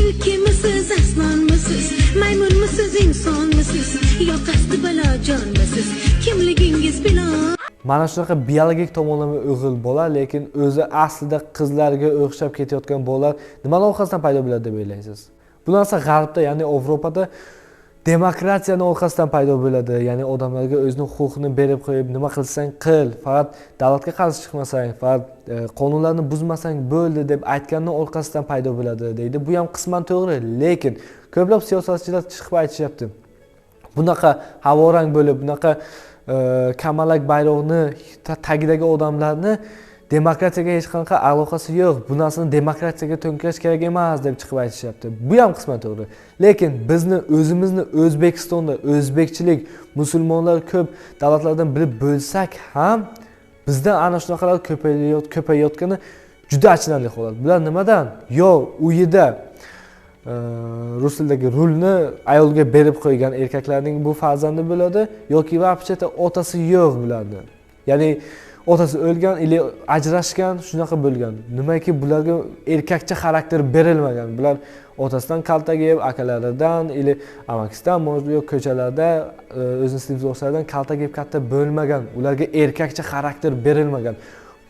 Tilkimisiz, aslanmisiz, maymunmisiz, insonmisiz, yo qasdi balojonmisiz, kimligingiz bilan? Mana shunaqa biologik tomonlama o'g'il bola, lekin o'zi aslida qizlarga o'xshab ketayotgan bolalar nimalar orqasidan paydo bo'ladi deb o'ylaysiz? Bu narsa g'arbda, ya'ni Yevropada demokratiyani orqasidan paydo bo'ladi. Ya'ni odamlarga o'zining huquqini berib qo'yib, nima qilsang qil, faqat davlatga qarshi chiqmasang, faqat qonunlarni buzmasang bo'ldi deb aytganning orqasidan paydo bo'ladi deydi. Bu ham qisman to'g'ri, lekin ko'plab siyosatchilar chiqib aytishyapti. Bunaqa havorang bo'lib, bunaqa kamalak bayroqni tagidagi odamlarni demokratiyaga hech qanaqa aloqasi yo'q. Bu narsani demokratiyaga to'nkarish kerak emas deb chiqib aytishyapti. Bu ham qisman to'g'ri. Lekin bizni o'zimizni O'zbekistonda o'zbekchilik, musulmonlar ko'p davlatlardan bilib bo'lsak ham bizda ana shunaqalar ko'payayotgani juda achinarli holat. Bular nimadan? Yo uyida rus tilidagi rulni ayolga berib qo'ygan erkaklarning bu farzandi bo'ladi yoki vaqtcha otasi yo'q bularni. Ya'ni otasi o'lgan, ili ajrashgan, shunaqa bo'lgan. Nimaki bularga erkakcha xarakter berilmagan. Bular otasidan kaltak yeb, akalaridan, ili amakisidan, yo'q ko'chalarda o'zining sinfdoshlaridan kaltak yeb katta bo'lmagan. Ularga erkakcha xarakter berilmagan.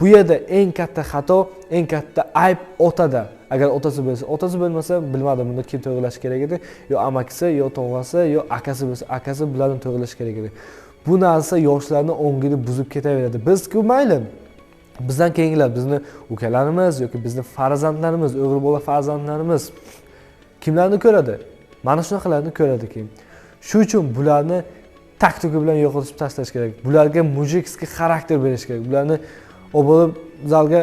Bu yerda eng katta xato, eng katta ayb otada. Agar otasi bo'lmasa, bilmadim, bunda kim to'g'rilash kerak edi? Yo amakisi, yo tog'asi, yo akasi bo'lsa, akasi bularni to'g'rilash kerak edi. Bu narsa yoshlarni ongini buzib ketaveradi. Biz-ku mayli, bizdan keyingilar, bizni ukalarimiz yoki bizni farzandlarimiz, o'g'il bola farzandlarimiz kimlarni ko'radi? Mana shunaqalarni ko'radi keyin. Shu uchun bularni taktika bilan yo'qotib tashlash kerak. Bularga mujikskiy xarakter berish kerak. Bularni olib zalga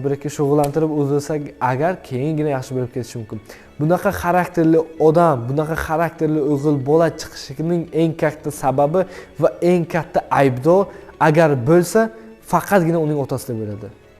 bir-ikki shug'ullantirib o'zlasak, agar keyingina yaxshi bo'lib ketishi mumkin. Bunaqa xarakterli odam, bunaqa xarakterli o'g'il bola chiqishining eng katta sababi va eng katta aybdor agar bo'lsa, faqatgina uning otasida bo'ladi.